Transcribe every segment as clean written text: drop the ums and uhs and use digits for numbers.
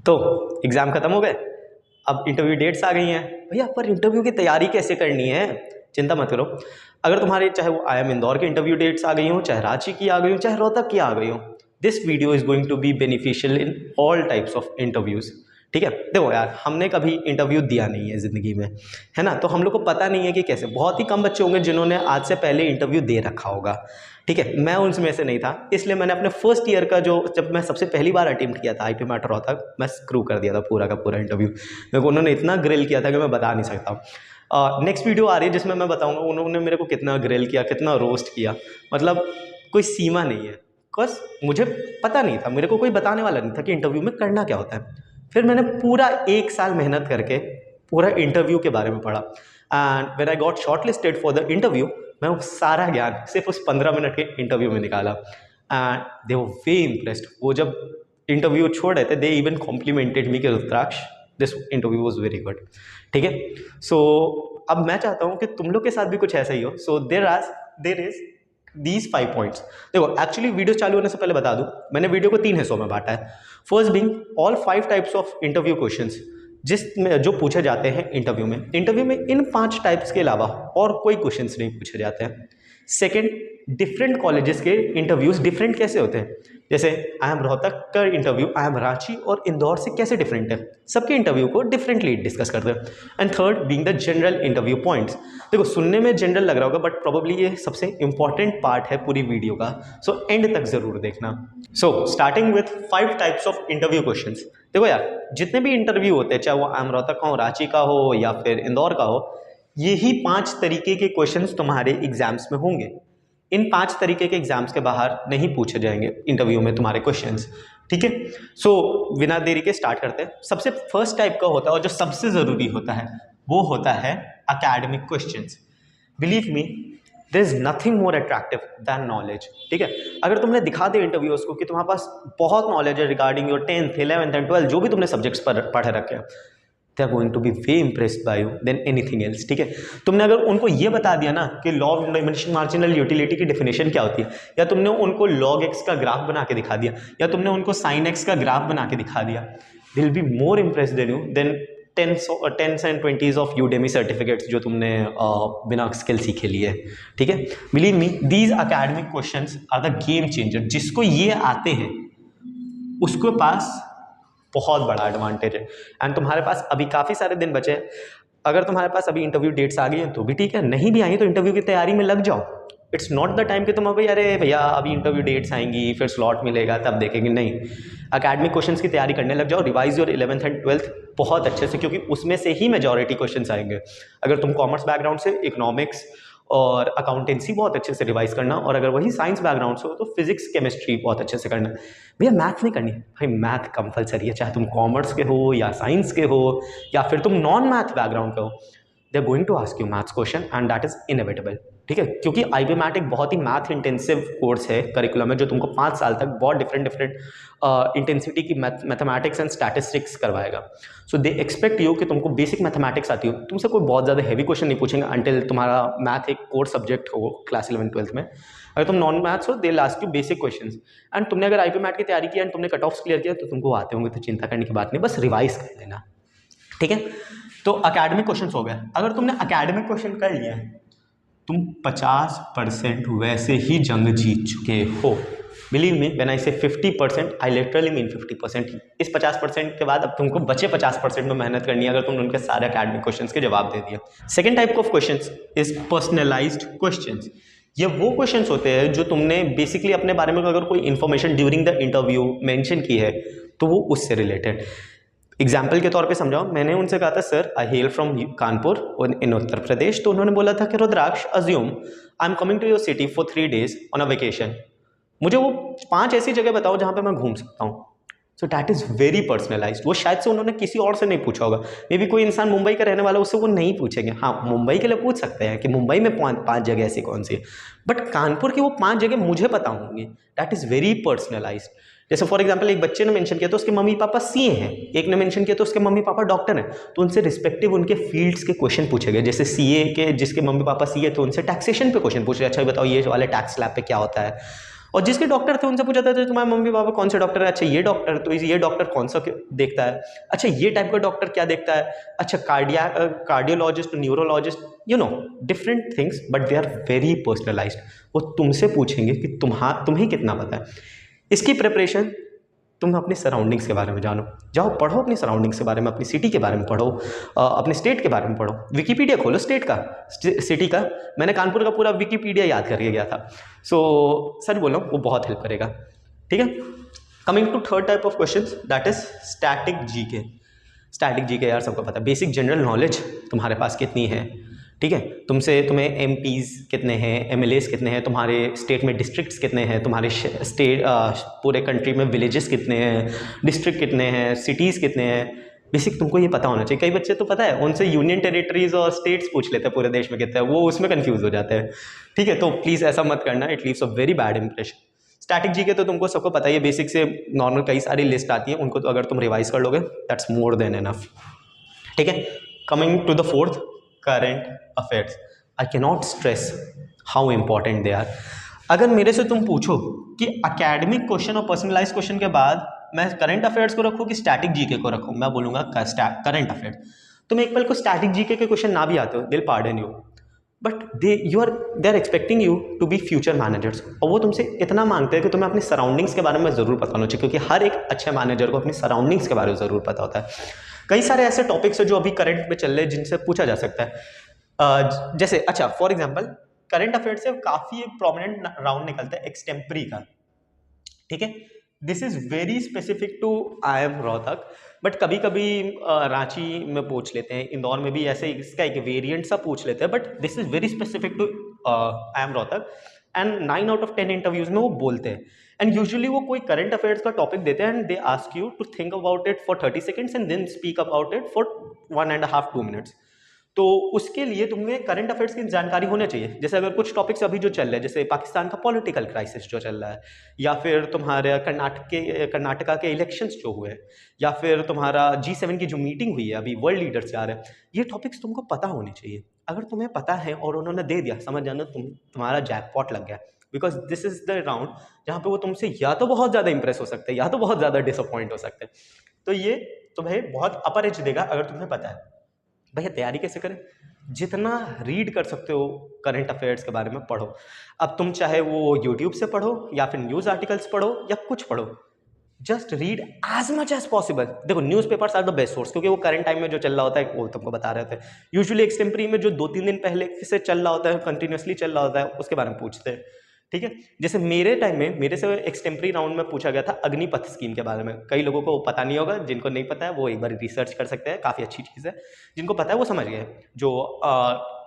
तो एग्ज़ाम ख़त्म हो गए, अब इंटरव्यू डेट्स आ गई हैं भैया, पर इंटरव्यू की तैयारी कैसे करनी है? चिंता मत करो, अगर तुम्हारे चाहे वो IIM इंदौर की इंटरव्यू डेट्स आ गई हो, चाहे रांची की आ गई हो, चाहे रोहतक की आ गई हो, this video is going to be beneficial in all types of interviews. ठीक है, देखो यार, हमने कभी इंटरव्यू दिया नहीं है ज़िंदगी में, है ना, तो हम लोग को पता नहीं है कि कैसे। बहुत ही कम बच्चे होंगे जिन्होंने आज से पहले इंटरव्यू दे रखा होगा। ठीक है, मैं उनमें से नहीं था, इसलिए मैंने अपने फर्स्ट ईयर का जब मैं सबसे पहली बार अटेम्प्ट किया था IIM रोहतक, मैं स्क्रू कर दिया था पूरा का पूरा इंटरव्यू। मेरे को उन्होंने इतना ग्रिल किया था कि मैं बता नहीं सकता। नेक्स्ट वीडियो आ रही है जिसमें मैं बताऊंगा उन्होंने मेरे को कितना ग्रिल किया, कितना रोस्ट किया, मतलब कोई सीमा नहीं है। बस मुझे पता नहीं था, मेरे को कोई बताने वाला नहीं था कि इंटरव्यू में करना क्या होता है। फिर मैंने पूरा 1 साल मेहनत करके पूरा इंटरव्यू के बारे में पढ़ा, and when I got short listed for the interview, मैं वो सारा ज्ञान सिर्फ उस 15 मिनट के इंटरव्यू में निकाला, and they were very impressed. वो जब इंटरव्यू छोड़ रहे थे, दे इवन कॉम्प्लीमेंटेड मी कि Rudraksh, this interview was very good. ठीक है, सो अब मैं चाहता हूँ कि तुम लोग के साथ भी कुछ ऐसा ही हो। सो देर इज दीज 5 पॉइंट्स। देखो, एक्चुअली वीडियो चालू होने से पहले बता दूं, मैंने वीडियो को 3 हिस्सों में बांटा है। First being all 5 types of interview questions जिसमें जो पूछे जाते हैं इंटरव्यू में इन 5 टाइप्स के अलावा और कोई क्वेश्चंस नहीं पूछे जाते हैं। सेकंड, डिफरेंट कॉलेजेस के इंटरव्यूज डिफरेंट कैसे होते हैं, जैसे IIM रोहतक का इंटरव्यू IIM रांची और इंदौर से कैसे डिफरेंट है, सबके इंटरव्यू को डिफरेंटली डिस्कस करते हैं। And third being the general interview points. देखो, सुनने में जनरल लग रहा होगा, बट प्रोबेबली ये सबसे इंपॉर्टेंट पार्ट है पूरी वीडियो का, सो एंड तक जरूर देखना। So starting with 5 types of interview questions. देखो यार, जितने भी इंटरव्यू होते हैं, चाहे वो IIM रोहतक का हो, रांची का हो या फिर इंदौर का हो, यही 5 तरीके के क्वेश्चंस तुम्हारे एग्जाम्स में होंगे। इन 5 तरीके के एग्जाम्स के बाहर नहीं पूछे जाएंगे इंटरव्यू में तुम्हारे क्वेश्चंस। ठीक है, सो बिना देरी के स्टार्ट करते हैं। सबसे फर्स्ट टाइप का होता है और जो सबसे ज़रूरी होता है वो होता है academic questions. Believe me, there is nothing more attractive than knowledge. ठीक है, अगर तुमने दिखा दे इंटरव्यूअर्स को कि तुम्हारे पास बहुत नॉलेज है regarding your 10th 11th and 12th जो भी तुमने सब्जेक्ट्स पर पढ़े रखे हैं, they are going to be way impressed by you than anything else। ठीक है, तुमने अगर उनको ये बता दिया ना कि law of dimension marginal utility की डेफिनेशन क्या होती है, या तुमने उनको log x का ग्राफ बना के दिखा दिया, या तुमने उनको sin x का ग्राफ बना के दिखा दिया, they will be more impressed than you than 10s and 20s of Udemy certificates जो तुमने बिना स्किल सीखे लिए। ठीक है, believe me, these academic questions are the game changer। जिसको ये आते हैं उसके पास बहुत बड़ा एडवांटेज है। एंड तुम्हारे पास अभी काफ़ी सारे दिन बचे हैं। अगर तुम्हारे पास अभी इंटरव्यू डेट्स आ गई हैं तो भी ठीक है, नहीं भी आई तो इंटरव्यू की तैयारी में लग जाओ। इट्स नॉट द टाइम कि तुम अभी अरे भैया अभी इंटरव्यू डेट्स आएंगी फिर स्लॉट मिलेगा तब देखेंगे, नहीं। अकेडमिक क्वेश्चंस की तैयारी करने लग जाओ, revise your 11th and 12th बहुत अच्छे से, क्योंकि उसमें से ही मेजॉरिटी क्वेश्चंस आएंगे। अगर तुम कॉमर्स बैकग्राउंड से, इकोनॉमिक्स और अकाउंटेंसी बहुत अच्छे से रिवाइज करना, और अगर वही साइंस बैकग्राउंड से हो तो फिजिक्स केमिस्ट्री बहुत अच्छे से करना। भैया मैथ नहीं करनी है, भाई मैथ कंपलसरी है, चाहे तुम कॉमर्स के हो या साइंस के हो या फिर तुम नॉन मैथ बैकग्राउंड के हो, they are going to ask you maths question and that is inevitable. ठीक है, क्योंकि IB मैथ एक बहुत ही मैथ इंटेंसिव कोर्स है करिकुलम में, जो तुमको 5 साल तक बहुत डिफरेंट इंटेंसिटी की मैथमेटिक्स एंड स्टैटिस्टिक्स करवाएगा। सो दे एक्सपेक्ट यू कि तुमको बेसिक मैथमेटिक्स आती हो, तुमसे कोई बहुत ज़्यादा हैवी क्वेश्चन नहीं पूछेंगे अंटिल तुम्हारा मैथ एक कोर सब्जेक्ट हो क्लास 11 12th में। अगर तुम नॉन मैथ्स हो, they last you basic questions. And तुमने अगर IB मैथ की तैयारी की एंड तुमने कट ऑफ्स क्लियर किया तो तुमको आते होंगे, तो चिंता करने की बात नहीं, बस रिवाइज कर लेना। ठीक है, तो अकेडमिक क्वेश्चन हो गए। अगर तुमने अकेडमिक क्वेश्चन कर लिया है, तुम 50% वैसे ही जंग जीत चुके हो। बिलीव मी व्हेन आई से 50%, आई लिटरली मीन 50%। इस 50% के बाद अब तुमको बचे 50% में मेहनत करनी है, अगर तुमने उनके सारे अकेडमिक क्वेश्चंस के जवाब दे दिए। Second type of questions is personalised questions. ये वो क्वेश्चंस होते हैं जो तुमने बेसिकली अपने बारे में अगर कोई information during the interview mention की है तो वो उससे रिलेटेड। एग्जाम्पल के तौर पे समझाओ, मैंने उनसे कहा था sir I hail from Kanpur in Uttar Pradesh, तो उन्होंने बोला था कि Rudraksh assume I am coming to your city for 3 days on a vacation, मुझे वो 5 ऐसी जगह बताओ जहाँ पे मैं घूम सकता हूँ। So that is very personalised. वो शायद से उन्होंने किसी और से नहीं पूछा होगा, मे बी कोई इंसान मुंबई का रहने वाला उससे वो नहीं पूछेंगे। हाँ, मुंबई के लिए पूछ सकते हैं कि मुंबई में 5 जगह ऐसी कौन सी है, बट कानपुर की वो 5 जगह मुझे पता होंगी। That is very personalised. जैसे फॉर एग्जाम्पल एक बच्चे ने मेंशन किया तो उसके मम्मी पापा CA हैं, एक ने मेंशन किया तो उसके मम्मी पापा डॉक्टर हैं, तो उनसे रिस्पेक्टिव उनके फील्ड्स के क्वेश्चन पूछे गए। जैसे CA के जिसके मम्मी पापा CA तो उनसे टैक्सेशन पे क्वेश्चन पूछे, अच्छा बताओ ये वाले टैक्स स्लैब पे क्या होता है। और जिसके डॉक्टर थे उनसे पूछा था तो तुम्हारे मम्मी पापा कौन से डॉक्टर है, अच्छा ये डॉक्टर, तो ये डॉक्टर कौन सा देखता है, अच्छा ये टाइप का डॉक्टर क्या देखता है, अच्छा cardiologist, neurologist, you know different things, but they are very personalised. वो तुमसे पूछेंगे कि तुम्हें कितना पता है। इसकी प्रिपरेशन तुम अपने सराउंडिंग्स के बारे में जानो, जाओ पढ़ो अपनी सराउंडिंग्स के बारे में, अपनी सिटी के बारे में पढ़ो, अपने स्टेट के बारे में पढ़ो, विकीपीडिया खोलो स्टेट का, सिटी का। मैंने कानपुर का पूरा विकीपीडिया याद करके गया था। सो सच बोल रहा हूँ, वो बहुत हेल्प करेगा। ठीक है, coming to third type of question, that is static GK. Static GK यार सबको पता है, बेसिक जनरल नॉलेज तुम्हारे पास कितनी है। ठीक है, तुम्हें एमपीज़ कितने हैं, एमएलएस कितने हैं, तुम्हारे स्टेट में डिस्ट्रिक्ट्स कितने हैं, तुम्हारे स्टेट पूरे कंट्री में विलेजेस कितने हैं, डिस्ट्रिक्ट कितने हैं, सिटीज़ कितने हैं, बेसिक तुमको ये पता होना चाहिए। कई बच्चे तो पता है उनसे यूनियन टेरिटरीज और स्टेट्स पूछ लेते हैं पूरे देश में कितने हैं, वो उसमें कंफ्यूज हो जाते हैं। ठीक है, तो प्लीज़ ऐसा मत करना, it leaves a very bad impression. Static GK तो तुमको सबको पता ही है, बेसिक से नॉर्मल कई सारी लिस्ट आती है, उनको तो अगर तुम रिवाइज कर लोगे दैट्स मोर देन एनफ। ठीक है, coming to the fourth, current affairs. I cannot stress how important they are. अगर मेरे से तुम पूछो कि अकेडमिक क्वेश्चन और पर्सनलाइज क्वेश्चन के बाद मैं करंट अफेयर्स को रखूँ कि स्टैटिक जीके को रखूँ, मैं बोलूँगा करंट अफेयर्स। तुम एक पल को स्टैटिक जीके के क्वेश्चन ना भी आते हो, दिल pardon you, but they are expecting you to be future managers, और वो तुमसे इतना मांगते हैं कि तुम्हें अपनी सराउंडिंग्स के बारे में ज़रूर पता होना चाहिए, क्योंकि हर एक अच्छे मैनेजर को अपनी सराउंडिंग्स के बारे में ज़रूर पता होता है। कई सारे ऐसे टॉपिक्स हैं जो अभी करंट में चल रहे हैं जिनसे पूछा जा सकता है। जैसे अच्छा फॉर एग्जांपल करंट अफेयर से काफ़ी एक प्रोमिनेंट राउंड निकलता है एक्सटेम्परी का। ठीक है, this is very specific to IIM Rohtak, but कभी कभी रांची में पूछ लेते हैं, इंदौर में भी ऐसे इसका एक वेरिएंट सा पूछ लेते हैं, but this is very specific to IIM Rohtak. And 9 out of 10 interviews में वो बोलते हैं, एंड यूजुअली वो कोई करंट अफेयर्स का टॉपिक देते हैं and they ask you to think about it for 30 seconds and then speak about it for 1.5-2 minutes. तो उसके लिए तुम्हें करंट अफेयर्स की जानकारी होनी चाहिए। जैसे अगर कुछ टॉपिक्स अभी जो चल रहे हैं, जैसे पाकिस्तान का पॉलिटिकल क्राइसिस जो चल रहा है, या फिर तुम्हारे कर्नाटका के इलेक्शंस जो हुए, या फिर तुम्हारा G7 की जो मीटिंग हुई है अभी, वर्ल्ड लीडर्स जा रहे हैं, ये टॉपिक्स तुमको पता होने चाहिए। अगर तुम्हें पता है और उन्होंने दे दिया, समझ जाना तुम्हारा जैकपॉट लग गया, because this is the round जहाँ पे वो तुमसे या तो बहुत ज़्यादा इंप्रेस हो सकते हैं या तो बहुत ज़्यादा डिसअपॉइंट हो सकते हैं। तो ये तुम्हें बहुत अपर एज देगा अगर तुम्हें पता है। भैया तैयारी कैसे करें? जितना रीड कर सकते हो करंट अफेयर्स के बारे में पढ़ो। अब तुम चाहे वो यूट्यूब से पढ़ो या फिर न्यूज़ आर्टिकल्स पढ़ो या कुछ पढ़ो, just read as much as possible. देखो newspapers are the best source, क्योंकि वो करंट टाइम में जो चल रहा होता है वो तुमको बता रहे थे। यूजुअली एक्सटेम्परी में जो 2-3 दिन पहले से चल रहा होता है, कंटिन्यूसली चल रहा होता है, उसके बारे में पूछते हैं। ठीक है, जैसे मेरे टाइम में मेरे से एक्सटेम्परी राउंड में पूछा गया था अग्निपथ स्कीम के बारे में। कई लोगों को पता नहीं होगा, जिनको नहीं पता है वो एक बार रिसर्च कर सकते हैं, काफ़ी अच्छी चीज़ है। जिनको पता है वो समझ गए, जो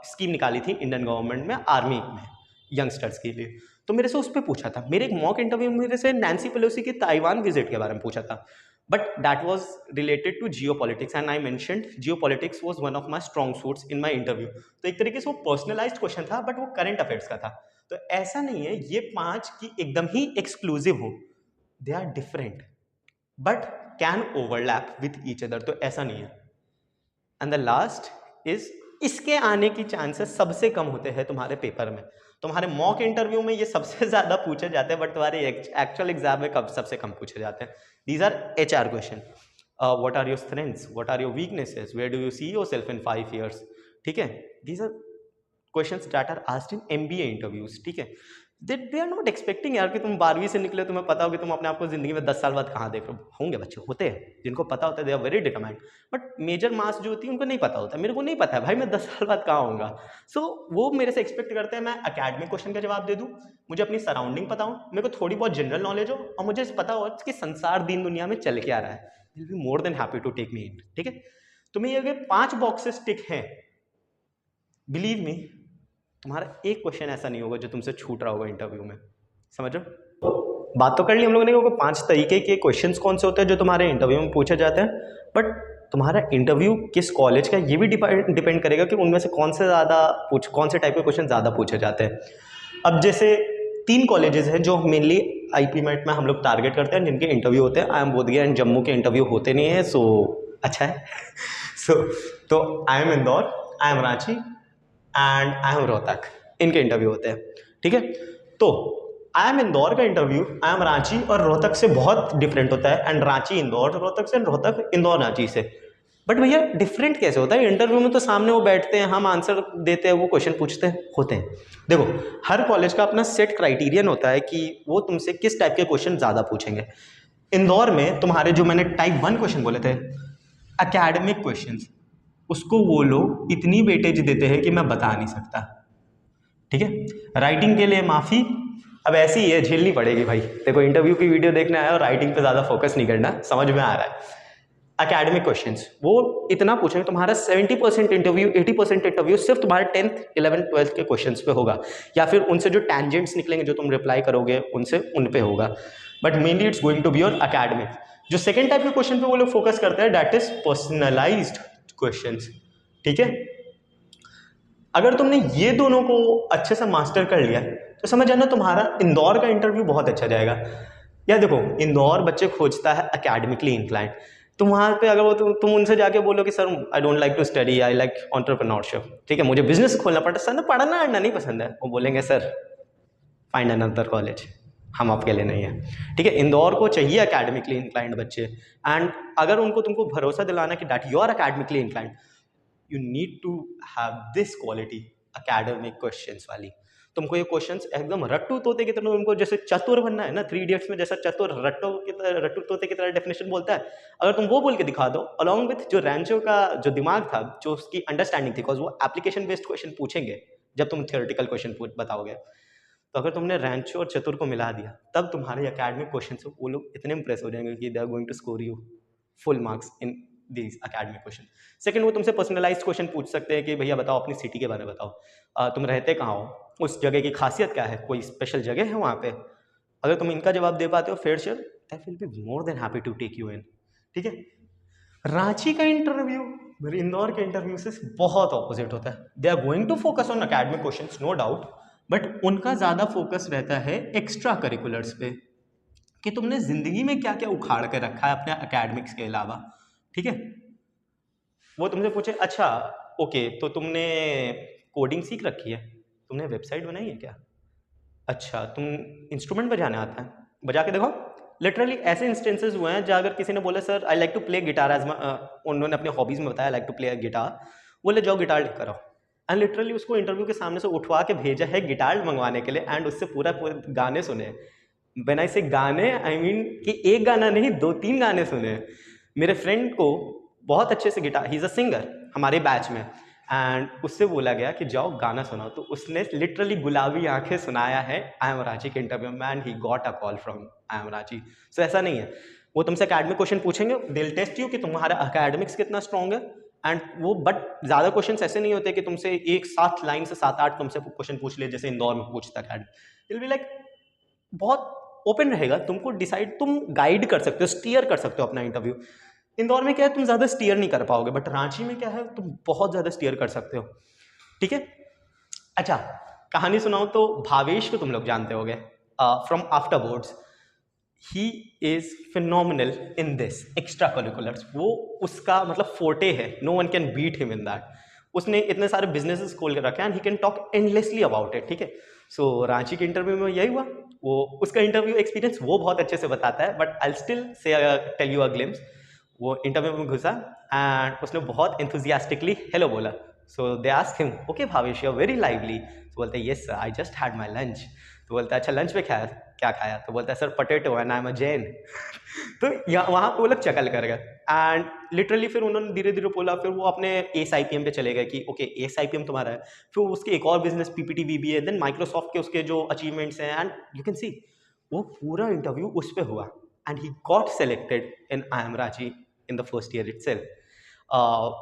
स्कीम निकाली थी इंडियन गवर्नमेंट में आर्मी में यंगस्टर्स के लिए। तो मेरे से उस पर पूछा था। मेरे एक मॉक इंटरव्यू में मेरे से नैन्सी पेलोसी की ताइवान विजिट के बारे में पूछा था, but that was related to geo politics and I mentioned geo politics was one of my strong suits in my interview. तो एक तरीके से वो पर्सनलाइज्ड क्वेश्चन था, बट वो करंट अफेयर्स का था। तो ऐसा नहीं है ये 5 की एकदम ही एक्सक्लूसिव हो, they are different but can overlap with each other, तो ऐसा नहीं है। एंड द लास्ट इज, इसके आने की चांसेस सबसे कम होते हैं तुम्हारे पेपर में। तुम्हारे मॉक इंटरव्यू में ये सबसे ज्यादा पूछे जाते हैं, बट तुम्हारे एक्चुअल एग्जाम में कब सबसे कम पूछे जाते हैं। These are HR question. What are your strengths, what are your weaknesses, where do you see yourself in 5 years। ठीक है, these are questions that are asked in MBA interviews. ठीक है, दे आर नॉट एक्सपेक्टिंग यार कि तुम 12वीं से निकले, तुम्हें पता हो कि तुम अपने आप को जिंदगी में 10 साल बाद कहाँ देख रहे हो। होंगे बच्चे, होते हैं जिनको पता होता है, they are very determined, but major mass जो होती है उनको नहीं पता होता। मेरे को नहीं पता है भाई मैं 10 साल बाद कहाँ होऊंगा। सो वो मेरे से एक्सपेक्ट करते हैं मैं अकेडमिक क्वेश्चन का जवाब दे दूँ, मुझे अपनी सराउंडिंग पता हो, मेरे को थोड़ी बहुत जनरल नॉलेज हो, और मुझे पता हो कि संसार दीन दुनिया में चल के आ रहा है। Will be more than happy to take me in. ठीक है, तुम्हें अगर 5 बॉक्सेस टिक हैं, बिलीव मी तुम्हारा एक क्वेश्चन ऐसा नहीं होगा जो तुमसे छूट रहा होगा इंटरव्यू में। समझ रहे? बात तो कर ली हम लोगों ने कि 5 तरीके के क्वेश्चंस कौन से होते हैं जो तुम्हारे इंटरव्यू में पूछे जाते हैं, बट तुम्हारा इंटरव्यू किस कॉलेज का ये भी डिपेंड करेगा कि उनमें से कौन से टाइप के क्वेश्चन ज़्यादा पूछे जाते हैं। अब जैसे 3 कॉलेजेस हैं जो मेनली IPMET में हम लोग टारगेट करते हैं, जिनके इंटरव्यू होते हैं। IIM बोधगया एंड जम्मू के इंटरव्यू होते नहीं है, सो अच्छा है। तो IIM Indore, IIM Ranchi and IIM Rohtak, इनके इंटरव्यू होते हैं। ठीक है, तो IIM इंदौर का इंटरव्यू IIM रांची और रोहतक से बहुत डिफरेंट होता है, एंड रांची इंदौर रोहतक से, रोहतक इंदौर रांची से। बट भैया डिफरेंट कैसे होता है? इंटरव्यू में तो सामने वो बैठते हैं, हम आंसर देते हैं, वो क्वेश्चन पूछते होते हैं। देखो, हर कॉलेज का अपना सेट क्राइटेरियन होता है कि वो तुमसे किस टाइप के क्वेश्चन ज़्यादा पूछेंगे। इंदौर में तुम्हारे जो मैंने टाइप 1 क्वेश्चन बोले थे, एकेडमिक क्वेश्चंस, उसको वो लोग इतनी वेटेज देते हैं कि मैं बता नहीं सकता। ठीक है, राइटिंग के लिए माफ़ी, अब ऐसी ही है, झेलनी पड़ेगी भाई। देखो, इंटरव्यू की वीडियो देखने आया और राइटिंग पे ज़्यादा फोकस नहीं करना, समझ में आ रहा है। एकेडमिक क्वेश्चंस वो इतना पूछेंगे, तुम्हारा 70% इंटरव्यू, 80% इंटरव्यू सिर्फ तुम्हारे 10th 11th 12th के क्वेश्चंस पे होगा, या फिर उनसे जो टेंजेंट्स निकलेंगे जो तुम रिप्लाई करोगे उनसे, उन पे होगा। But mainly it's going to be your academic. जो सेकंड टाइप के क्वेश्चन पे वो लोग फोकस करते हैं, दैट इज पर्सनलाइज्ड क्वेश्चंस। ठीक है, अगर तुमने ये दोनों को अच्छे से मास्टर कर लिया तो समझ जाना तुम्हारा इंदौर का इंटरव्यू बहुत अच्छा जाएगा। या देखो, इंदौर बच्चे खोजता है एकेडमिकली इंक्लाइंड, तो वहाँ पे अगर वो तुम उनसे जाके बोलो कि sir I don't like to study, I like entrepreneurship, ठीक है, मुझे बिजनेस खोलना पड़ता है, सर ना पढ़ना अड़ना नहीं पसंद है, वो बोलेंगे सर फाइंड अनदर कॉलेज, हम आपके लिए नहीं है। ठीक है, इंदौर को चाहिए एकेडमिकली इंक्लाइंड बच्चे, एंड अगर उनको तुमको भरोसा दिलाना कि that you are academically inclined, you need to have this quality, academic questions वाली। तुमको ये क्वेश्चंस एकदम रट्टू तोते की तरह, उनको जैसे चतुर बनना है ना, 3 इडियट्स में जैसा चतुर रट्टू तोते की तरह डेफिनेशन बोलता है, अगर तुम वो बोल के दिखा दो अलॉन्ग विथ जो रैंचो का जो दिमाग था, जो उसकी अंडरस्टैंडिंग थी, बिकॉज वो एप्लीकेशन बेस्ड क्वेश्चन पूछेंगे जब तुम थियोरेटिकल क्वेश्चन बताओगे, तो अगर तुमने रैंचो और चतुर को मिला दिया, तब तुम्हारे एकेडमिक क्वेश्चन से वो लोग इतने इंप्रेस हो जाएंगे कि they are going to score you full marks in these academic question. Second, वो तुमसे पर्सनलाइज्ड क्वेश्चन पूछ सकते हैं कि भैया बताओ अपनी सिटी के बारे में बताओ, तुम रहते कहाँ हो, उस जगह की खासियत क्या है, कोई स्पेशल जगह है वहाँ पे। अगर तुम इनका जवाब दे पाते हो, फिर sure I will be more than happy to take you in. ठीक है, रांची का इंटरव्यू मेरे इंदौर के इंटरव्यू से बहुत ऑपोजिट होता है। They are going to focus on academic questions, no doubt, but उनका ज़्यादा फोकस रहता है एक्स्ट्रा करिकुलर्स पे, कि तुमने ज़िंदगी में क्या क्या उखाड़ के रखा है अपने एकेडमिक्स के अलावा। ठीक है, वो तुमसे पूछे अच्छा ओके, तो तुमने कोडिंग सीख रखी है, तुमने वेबसाइट बनाई है क्या, अच्छा तुम इंस्ट्रूमेंट बजाने आता है, बजा के देखो। लिटरली ऐसे इंस्टेंसेस हुए हैं जहाँ अगर किसी ने बोला sir I like to play guitar, as उन्होंने अपने हॉबीज़ में बताया I like to play guitar, बोले जाओ गिटार लेकर आओ, एंड लिटरली उसको इंटरव्यू के सामने से उठवा के भेजा है गिटार मंगवाने के लिए, एंड उससे पूरा पूरे गाने सुने। व्हेन आई से गाने, आई मीन कि एक गाना नहीं, 2-3 गाने सुने। मेरे फ्रेंड को बहुत अच्छे से guitar, he is a singer हमारे बैच में, एंड उससे बोला गया कि जाओ गाना सुनाओ, तो उसने लिटरली गुलाबी आंखें सुनाया है आई एम रांची के इंटरव्यू में, and he got a call from I M Ranchi. So ऐसा नहीं है, वो तुमसे एकेडमिक क्वेश्चन पूछेंगे, दे विल टेस्ट यू कि तुम्हारा एकेडमिक्स कितना स्ट्रॉन्ग है, एंड वो बट ज़्यादा क्वेश्चन ऐसे नहीं होते कि तुमसे एक साथ लाइन से 7-8 तुमसे क्वेश्चन पूछ ले जैसे इंदौर में पूछता एकेडमिक। विल बी लाइक बहुत ओपन रहेगा, तुमको डिसाइड, तुम गाइड कर सकते हो, स्टीयर कर सकते हो अपना इंटरव्यू। इंदौर में क्या है, तुम ज़्यादा स्टीयर नहीं कर पाओगे, बट रांची में क्या है, तुम बहुत ज़्यादा स्टीयर कर सकते हो। ठीक है, अच्छा कहानी सुनाओ तो भावेश को तुम लोग जानते होगे from after boards, he is phenomenal in this extracurriculars, वो उसका मतलब फोर्टे है, no one can beat him in that. उसने इतने सारे बिजनेसेस खोल के रखे हैं, and he can talk endlessly about it. ठीक है, सो रांची के इंटरव्यू में यही हुआ, वो उसका इंटरव्यू एक्सपीरियंस वो बहुत अच्छे से बताता है, but I still say tell you a glimpse. वो इंटरव्यू में घुसा एंड उसने बहुत एंथुजियास्टिकली हेलो बोला, so they asked him okay Bhavesh you are very lively, तो बोलता है yes sir I just had my lunch, तो बोलता है अच्छा लंच में क्या खाया, तो बोलता है sir potato and I am a Jain. तो वहाँ पे वो लोग चकल कर गए, एंड लिटरली फिर उन्होंने धीरे धीरे बोला, फिर वो अपने ASIPM पे चले गए कि ओके ASIPM तुम्हारा है, फिर उसके एक और business PPT VBA, then Microsoft के उसके जो अचीवमेंट्स हैं, एंड यू कैन सी वो पूरा इंटरव्यू उस पर हुआ, and he got selected in IIM Ranchi in the first year itself.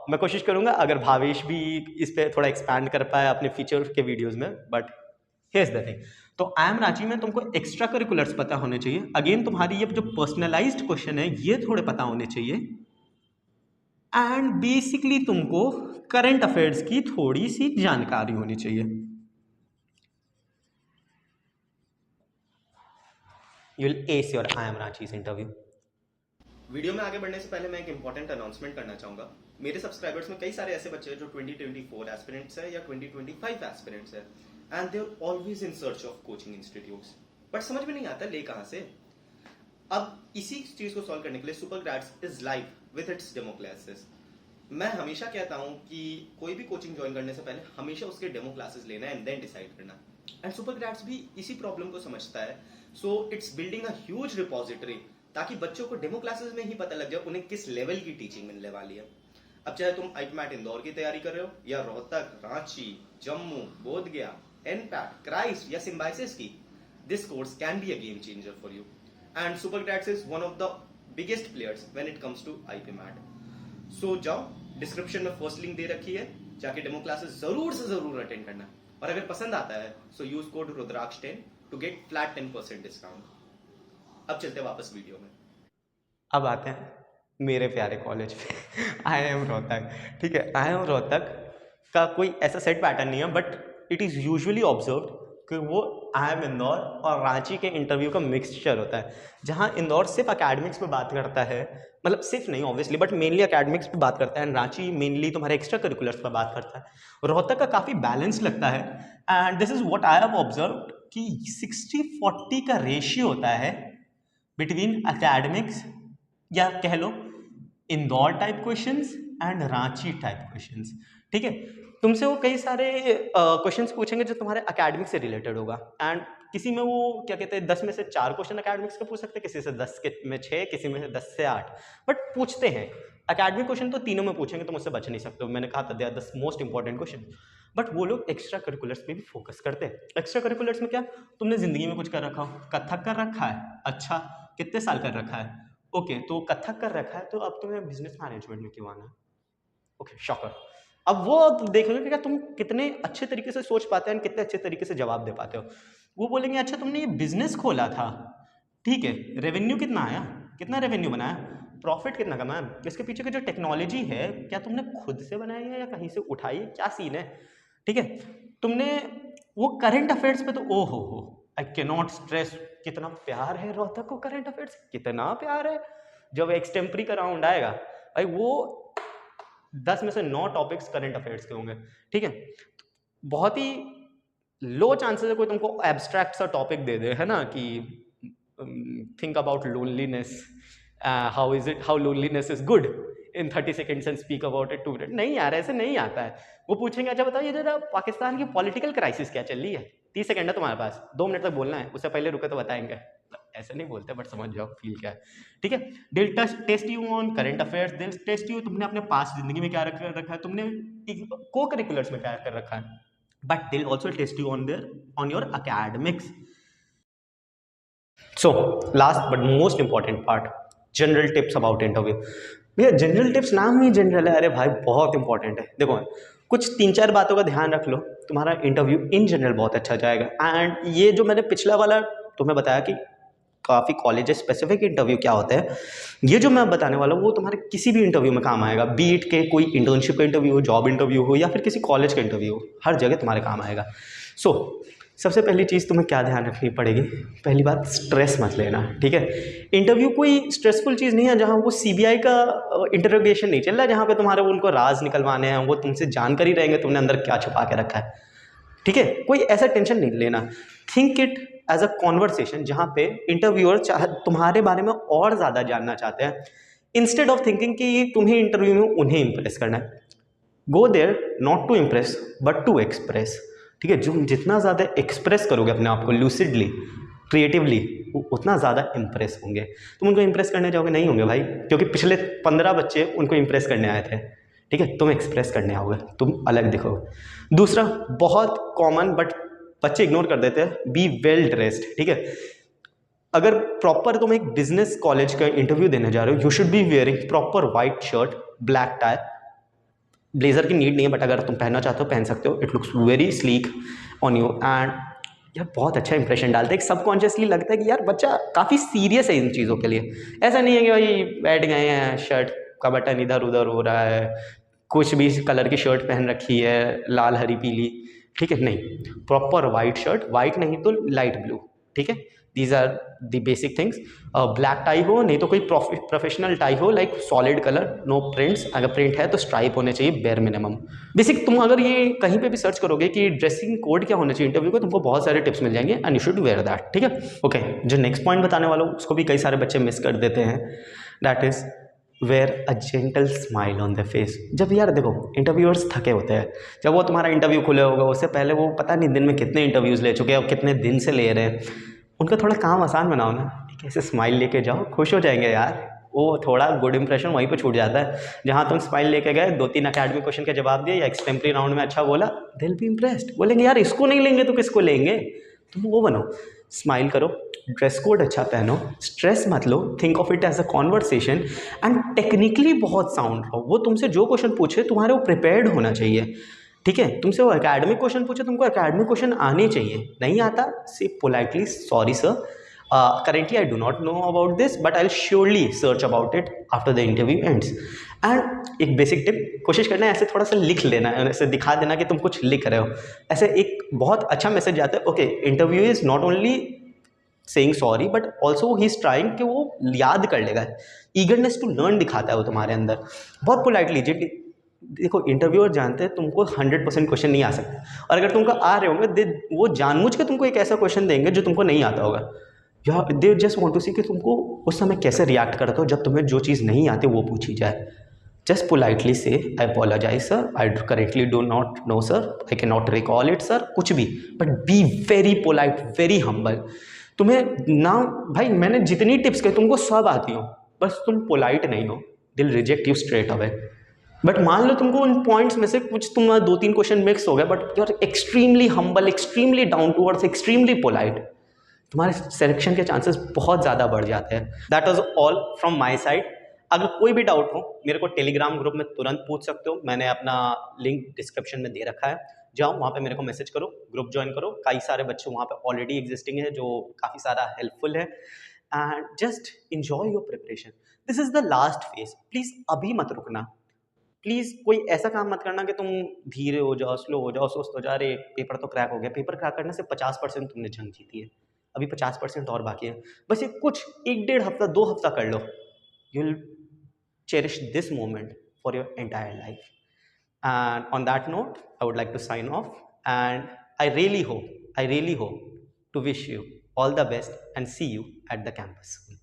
मैं कोशिश करूंगा अगर भावेश भी इस पे थोड़ा एक्सपैंड कर पाए अपने फीचर के वीडियोस में, बट हियर्स द थिंग, तो IIM रांची में तुमको एक्स्ट्रा करिकुलर्स पता होने चाहिए। अगेन तुम्हारी ये जो पर्सनलाइज्ड क्वेश्चन है ये थोड़े पता होने चाहिए, एंड बेसिकली तुमको करंट अफेयर्स की थोड़ी सी जानकारी होनी चाहिए। You will ace your IIM रांची's इंटरव्यू। वीडियो में आगे बढ़ने से पहले मैं एक इंपॉर्टेंट अनाउंसमेंट करना चाहूंगा। मेरे सब्सक्राइबर्स में कई सारे ऐसे बच्चे हैं जो 2024 एस्पिरेंट्स है या 2025 एस्पिरेंट्स है, and they are always in search of coaching institutes. But समझ में नहीं आता ले कहाँ से। अब इसी चीज को सॉल्व करने के लिए super grades is live with its demo classes. मैं हमेशा कहता हूं कि कोई भी कोचिंग ज्वाइन करने से पहले हमेशा उसके डेमो क्लासेस लेना एंड देन डिसाइड करना। एंड सुपर ग्रेड्स भी इसी प्रॉब्लम को समझता है। So it's building a huge repository ताकि बच्चों को डेमो क्लासेस में ही पता लग जाए उन्हें किस लेवल की टीचिंग मिलने वाली है। अब चाहे तुम आईपीमैट इंदौर की तैयारी कर रहे हो या रोहतक, रांची, जम्मू, बोधगया, एनपैट, क्राइस्ट या सिम्बाइसिस की, this course can be a game changer for you. And Supergrads is one of the biggest players when it comes to IPMAT. So जाओ, डिस्क्रिप्शन में फर्स्ट लिंक दे रखी है, जाके डेमो क्लासेस जरूर से जरूर अटेंड करना। और अगर पसंद आता है सो यूज कोड रुद्राक्ष10 टू गेट फ्लैट 10% डिस्काउंट। अब चलते वापस वीडियो में। अब आते हैं मेरे प्यारे कॉलेज पे। आई एम रोहतक, ठीक है। आई एम रोहतक का कोई ऐसा सेट पैटर्न नहीं है, but it is usually observed कि वो IIM इंदौर और रांची के इंटरव्यू का मिक्सचर होता है, जहाँ इंदौर सिर्फ अकेडमिक्स पे बात करता है, मतलब सिर्फ नहीं ऑब्वियसली, बट मेनली अकेडमिक्स पे बात करता है, एंड रांची मेनली तुम्हारे एक्स्ट्रा करिकुलर्स पे बात करता है। रोहतक का काफ़ी बैलेंस लगता है, and this is what I have observe कि 60-40 का रेशियो होता है बिटवीन अकेडमिक्स या कह लो Indore type questions and Ranchi type questions, ठीक है। तुमसे वो कई सारे क्वेश्चंस पूछेंगे जो तुम्हारे एकेडमिक से रिलेटेड होगा, एंड किसी में वो क्या कहते हैं 10 में से 4 क्वेश्चन एकेडमिक्स के पूछ सकते हैं, किसी से 10 में 6, किसी में से 10 से 8, बट पूछते हैं। एकेडमिक क्वेश्चन तो तीनों में पूछेंगे, तुम उससे बच नहीं सकते हो, मैंने कहा था they are the most important question. But वो लोग एक्स्ट्रा करिकुलर्स पे भी फोकस करते हैं। एक्स्ट्रा करिकुलर्स में क्या, तुमने जिंदगी में कुछ कर रखा हो, कथक कर रखा है, अच्छा कितने साल कर रखा है, ओके तो कथक कर रखा है, तो अब तुम्हें बिजनेस मैनेजमेंट में क्यों आना है, ओके शॉकर। अब वो देखेंगे कि क्या तुम कितने अच्छे तरीके से सोच पाते हैं, कितने अच्छे तरीके से जवाब दे पाते हो। वो बोलेंगे अच्छा तुमने ये बिजनेस खोला था, ठीक है, रेवेन्यू कितना आया, कितना रेवेन्यू बनाया, प्रॉफिट कितना कमाया, इसके पीछे की जो टेक्नोलॉजी है क्या तुमने खुद से बनाई है या कहीं से उठाई है, क्या सीन है, ठीक है। तुमने वो करंट अफेयर्स पे तो ओ हो आई कैन नॉट स्ट्रेस, कितना प्यार है रोहतक को करंट अफेयर्स, कितना प्यार है। जब एक्सटेम्परी का राउंड आएगा भाई वो 10 में से 9 टॉपिक्स करंट अफेयर्स के होंगे, ठीक है। बहुत ही लो चांसेस है कोई तुमको एब्स्ट्रैक्ट सा टॉपिक दे दे, है ना, कि think about loneliness, how loneliness is good in 30 seconds and speak about it 2 minute. नहीं यार, ऐसे नहीं आता है। वो पूछेंगे अच्छा बताओ ये जरा पाकिस्तान की पॉलिटिकल क्राइसिस क्या चल रही है, 30 सेकंड है तुम्हारे पास, 2 मिनट तक बोलना है, उससे पहले रुके तो बताएंगे। ऐसे नहीं बोलते, बट समझ जाओ फील क्या है, ठीक है। They'll test you on current affairs, they'll test you तुमने अपने पास जिंदगी में क्या रखा है, तुमने को करिकुलर्स में क्या कर रखा है, but they'll also test you on your academics. So last but most important part, general tips about interview. भैया जनरल टिप्स नाम ही जनरल है, अरे भाई बहुत इंपॉर्टेंट है। देखो कुछ 3-4 बातों का ध्यान रख लो, तुम्हारा इंटरव्यू इन जनरल बहुत अच्छा जाएगा। एंड ये जो मैंने पिछला वाला तुम्हें बताया कि काफ़ी कॉलेज स्पेसिफिक इंटरव्यू क्या होता है, ये जो मैं बताने वाला हूँ वो तुम्हारे किसी भी इंटरव्यू में काम आएगा, बीट के कोई इंटर्नशिप का इंटरव्यू हो, जॉब इंटरव्यू हो या फिर किसी कॉलेज का इंटरव्यू हो, हर जगह तुम्हारे काम आएगा। सो सबसे पहली चीज़ तुम्हें क्या ध्यान रखनी पड़ेगी, पहली बात स्ट्रेस मत लेना, ठीक है। इंटरव्यू कोई स्ट्रेसफुल चीज़ नहीं है जहाँ वो CBI का इंटरोगेशन नहीं चल रहा है, जहाँ पे तुम्हारे उनको राज निकलवाने हैं, वो तुमसे जानकारी रहेंगे तुमने अंदर क्या छुपा के रखा है, ठीक है। कोई ऐसा टेंशन नहीं लेना, think it as a conversation जहाँ पे इंटरव्यूअर तुम्हारे बारे में और ज़्यादा जानना चाहते हैं, इंस्टेड ऑफ थिंकिंग कि तुम्हें इंटरव्यू में उन्हें इंप्रेस करना है। Go there not to impress but to express, ठीक है। जो जितना ज़्यादा एक्सप्रेस करोगे अपने आप को लूसिडली, क्रिएटिवली, उतना ज़्यादा इंप्रेस होंगे। तुम उनको इंप्रेस करने जाओगे नहीं होंगे भाई, क्योंकि पिछले 15 बच्चे उनको इंप्रेस करने आए थे, ठीक है। तुम एक्सप्रेस करने आओगे, तुम अलग दिखोगे। दूसरा बहुत कॉमन बट बच्चे इग्नोर कर देते हैं, बी वेल ड्रेस्ड, ठीक है। अगर प्रॉपर तुम एक बिजनेस कॉलेज का इंटरव्यू देने जा रहे हो, you should be wearing proper white shirt, black tie, blazer की नीड नहीं है बट अगर तुम पहनना चाहते हो पहन सकते हो, it looks very sleek on you and यार बहुत अच्छा इंप्रेशन डालता है। एक सबकॉन्शियसली लगता है कि यार बच्चा काफ़ी सीरियस है इन चीज़ों के लिए। ऐसा नहीं है कि भाई बैठ गए हैं, शर्ट का बटन इधर उधर हो रहा है, कुछ भी कलर की शर्ट पहन रखी है, लाल हरी पीली, ठीक है, नहीं, प्रॉपर वाइट शर्ट, वाइट नहीं तो लाइट ब्लू, ठीक है, these are the basic things. Black tie हो, नहीं तो कोई प्रोफेशनल टाई हो like solid colour, no prints, अगर प्रिंट है तो स्ट्राइप होने चाहिए बेयर मिनिमम। बेसिक तुम अगर ये कहीं पे भी सर्च करोगे कि ड्रेसिंग कोड क्या होना चाहिए इंटरव्यू को, तुमको बहुत सारे टिप्स मिल जाएंगे and you should wear that, ठीक है। ओके, जो नेक्स्ट पॉइंट बताने वाला हूँ उसको भी कई सारे बच्चे मिस कर देते हैं, that is wear a gentle smile on the face. जब यार देखो इंटरव्यूअर्स थके होते हैं, जब वो तुम्हारा इंटरव्यू खुले होगा उससे पहले वो पता नहीं दिन में कितने इंटरव्यूज़ ले चुके हैं और कितने दिन से ले रहे हैं, उनका थोड़ा काम आसान बनाओ ना, ठीक है, ऐसे स्माइल लेके जाओ, खुश हो जाएंगे यार। वो थोड़ा गुड इंप्रेशन वहीं पे छूट जाता है, जहाँ तुम स्माइल लेके गए, 2-3 अकेडमिक क्वेश्चन के जवाब दिए या एक्सटेम्परी राउंड में अच्छा बोला, दे विल बी इम्प्रेस्ड, बोलेंगे यार इसको नहीं लेंगे तो किसको लेंगे। तुम वो बनो, स्माइल करो, ड्रेस कोड अच्छा पहनो, स्ट्रेस मत लो, think of it as a conversation and technically बहुत साउंड रहो। वो तुमसे जो क्वेश्चन पूछे तुम्हारे वो प्रिपेयर्ड होना चाहिए, ठीक है। तुमसे वो एकेडमिक क्वेश्चन पूछे, तुमको एकेडमिक क्वेश्चन आने चाहिए, नहीं आता से politely sorry sir, currently I do not know about this but I'll surely search about it after the interview ends। and एक बेसिक टिप, कोशिश करना है ऐसे थोड़ा सा लिख लेना है, ऐसे दिखा देना कि तुम कुछ लिख रहे हो, ऐसे एक बहुत अच्छा मैसेज आता है। Okay, interview is not only saying sorry but also he is trying कि वो याद कर लेगा, ईगरनेस टू लर्न दिखाता है वो तुम्हारे अंदर बहुत पोलाइटली। देखो इंटरव्यूअर जानते हैं तुमको 100% क्वेश्चन नहीं आ सकते, और अगर तुमको आ रहे होंगे वो जानबूझ के तुमको एक ऐसा क्वेश्चन देंगे जो तुमको नहीं आता होगा, या दे जस्ट वांट टू सी कि तुमको उस समय कैसे रिएक्ट करते हो जब तुम्हें जो चीज़ नहीं आती वो पूछी जाए। जस्ट पोलाइटली से I apologize sir, I currently do not know sir, I can not recall it sir, कुछ भी, but be very polite, very humble. तुम्हें ना भाई मैंने जितनी टिप्स कही तुमको सब आती हो, बस तुम पोलाइट नहीं हो, दिल reject you straight away. But मान लो तुमको उन पॉइंट्स में से कुछ तुम्हारा 2-3 क्वेश्चन मिक्स हो गया, but you are extremely humble, extremely down to earth, extremely polite, तुम्हारे सिलेक्शन के चांसेस बहुत ज़्यादा बढ़ जाते हैं। That was all from my side. अगर कोई भी डाउट हो मेरे को टेलीग्राम ग्रुप में तुरंत पूछ सकते हो, मैंने अपना लिंक डिस्क्रिप्शन में दे रखा है, जाओ वहाँ पे मेरे को मैसेज करो, ग्रुप ज्वाइन करो, कई सारे बच्चे वहाँ पे ऑलरेडी एग्जिस्टिंग है जो काफ़ी सारा हेल्पफुल है। And just enjoy your preparation, this is the last phase, please अभी मत रुकना, प्लीज़ कोई ऐसा काम मत करना कि तुम धीरे हो जाओ, स्लो हो जाओ, सोचते हो जा रहे पेपर तो क्रैक हो गया। पेपर क्रैक करने से 50% तुमने जंग जीती है, अभी 50% और बाकी है। बस ये कुछ 1-1.5 हफ्ता 2 हफ्ता कर लो, you will cherish this moment for your entire life। And on that note I would like to sign off, and I really hope to wish you all the best and see you at the campus soon।